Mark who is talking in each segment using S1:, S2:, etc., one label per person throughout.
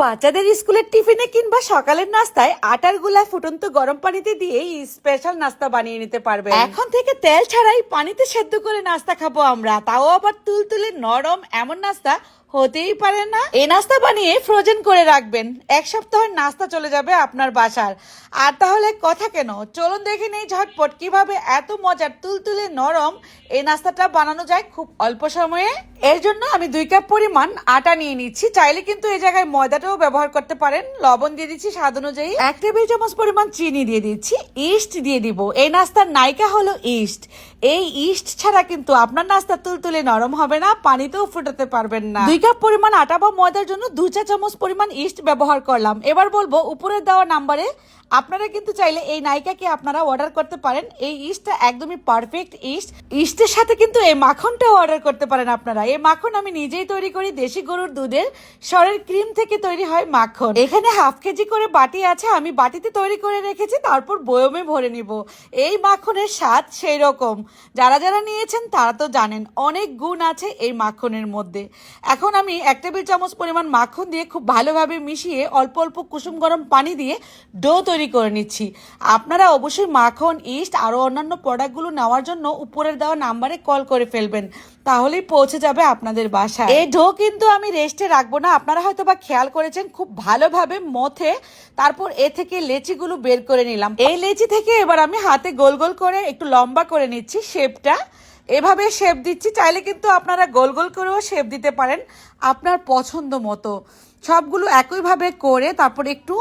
S1: বাচ্চাদের স্কুলের টিফিনে কিংবা সকালের নাস্তায় আটার গুলা ফুটন্ত গরম পানিতে দিয়ে স্পেশাল নাস্তা বানিয়ে নিতে পারবে। এখন থেকে তেল ছাড়াই পানিতে সেদ্ধ করে নাস্তা খাবো আমরা, তাও আবার তুলতুলে নরম এমন নাস্তা হতেই পারে না। এই নাস্তা বানিয়ে ফ্রোজেন করে রাখবেন, এক সপ্তাহের নাস্তা চলে যাবে আপনার বাসার। আর তাহলে কথা কেন, চলুন দেখে নেই ঝটপট কিভাবে এত মজার তুলতুলে নরম এই নাস্তাটা বানানো যায় খুব অল্প সময়ে। এর জন্য আমি 2 কাপ পরিমাণ আটা নিয়ে নিচ্ছি, চাইলে কিন্তু এই জায়গায় ময়দাটাও ব্যবহার করতে পারেন। লবণ দিয়ে দিচ্ছি স্বাদ অনুযায়ী, 1 টেবিল চামচ পরিমাণ চিনি দিয়ে দিচ্ছি, ইস্ট দিয়ে দিব। এই নাস্তার নায়িকা হলো ইস্ট। এই ইস্ট ছাড়া কিন্তু আপনার নাস্তা তুলতুলে নরম হবে না, পানিতেও ফুটাতে পারবেন না। 2 কাপ পরিমাণ আটা বা ময়দার জন্য 2 চা চামচ পরিমাণ ইস্ট ব্যবহার করলাম। এবার বলবো উপরে দেওয়া নাম্বারে আপনারা কিন্তু চাইলে এই নায়িকাকে আপনারা অর্ডার করতে পারেন। এই ইস্টটা একদমই পারফেক্ট ইস্ট। ইস্টের সাথে কিন্তু এই মাখনটাও অর্ডার করতে পারেন আপনারা। এই মাখন আমি নিজেই তৈরি করি, দেশি গরুর দুধের সরের ক্রিম থেকে তৈরি হয় মাখন। এখানে হাফ কেজি করে বাটি আছে, আমি বাটিতে তৈরি করে রেখেছি, তারপর বয়মে ভরে নিব। এই মাখনের স্বাদ সেই রকম, যারা যারা নিয়েছেন তারা তো জানেন অনেক গুণ আছে এই মাখনের মধ্যে। এখন আমি 1 টেবিল চামচ পরিমাণ মাখন দিয়ে খুব ভালোভাবে মিশিয়ে অল্প অল্প কুসুম গরম পানি দিয়ে ডো তৈরি করে নিচ্ছি। আপনারা অবশ্যই মাখন, ইস্ট আরো অন্যান্য প্রোডাক্টগুলো নেওয়ার জন্য উপরের দেওয়া নাম্বারে কল করে ফেলবেন, তাহলেই পৌঁছে যাবে আপনাদের বাসায়। এই ডো কিন্তু আমি রেস্টে রাখবো না, আপনারা হয়তো বা খেয়াল করেছেন, খুব ভালোভাবে মথে তারপর এ থেকে লেচিগুলো বের করে নিলাম। এই লেচি থেকে এবার আমি হাতে গোল গোল করে একটু লম্বা করে নিচ্ছি শেপটা। এভাবে শেপ দিচ্ছি, চাইলে কিন্তু আপনারা গোল গোল করেও শেপ দিতে পারেন আপনার পছন্দ মতো। সবগুলো একইভাবে করে তারপর একটু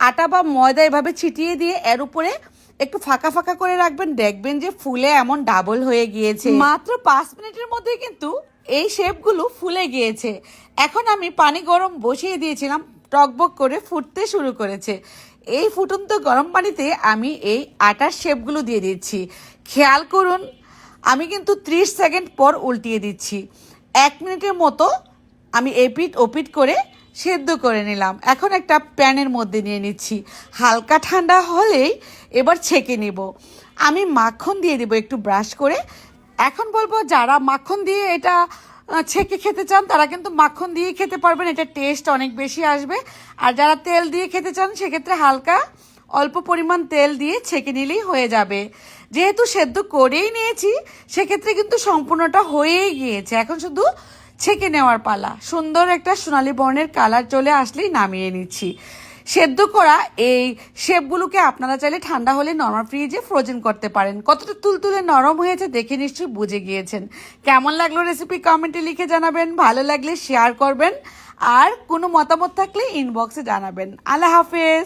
S1: আটা বা ময়দা এভাবে ছিটিয়ে দিয়ে এর উপরে একটু ফাঁকা ফাঁকা করে রাখবেন, দেখবেন যে ফুলে এমন ডাবল হয়ে গিয়েছে। মাত্র 5 মিনিটের মধ্যে কিন্তু এই শেপগুলো ফুলে গিয়েছে। এখন আমি পানি গরম বসিয়ে দিয়েছিলাম, টকবক করে ফুটতে শুরু করেছে। এই ফুটন্ত গরম পানিতে আমি এই আটার শেপগুলো দিয়ে দিচ্ছি। খেয়াল করুন, আমি কিন্তু 30 সেকেন্ড পর উল্টিয়ে দিচ্ছি। 1 মিনিটের মতো আমি এপিট ওপিট করে সেদ্ধ করে নিলাম। এখন একটা প্যানের মধ্যে নিয়ে নিচ্ছি, হালকা ঠান্ডা হলেই এবার ছেঁকে নেব। আমি মাখন দিয়ে দেবো একটু ব্রাশ করে। এখন বলবো যারা মাখন দিয়ে এটা ছেঁকে খেতে চান তারা কিন্তু মাখন দিয়ে খেতে পারবেন, এটা টেস্ট অনেক বেশি আসবে। আর যারা তেল দিয়ে খেতে চান সেক্ষেত্রে হালকা অল্প পরিমাণ তেল দিয়ে ছেঁকে নিলেই হয়ে যাবে। যেহেতু সেদ্ধ করেই নিয়েছি সেক্ষেত্রে কিন্তু সম্পূর্ণটা হয়েই গিয়েছে, এখন শুধু ছেঁকে নেওয়ার পালা। সুন্দর একটা সোনালী বর্ণের কালার চলে আসলেই নামিয়ে নিচ্ছি। সেদ্ধ করা এই শেপগুলোকে আপনারা চাইলে ঠান্ডা হলে নরমাল ফ্রিজে ফ্রোজেন করতে পারেন। কতটা তুলতুলে নরম হয়েছে দেখে নিশ্চয়ই বুঝে গিয়েছেন। কেমন লাগলো রেসিপি কমেন্টে লিখে জানাবেন, ভালো লাগলে শেয়ার করবেন, আর কোনো মতামত থাকলে ইনবক্সে জানাবেন। আল্লাহ হাফেজ।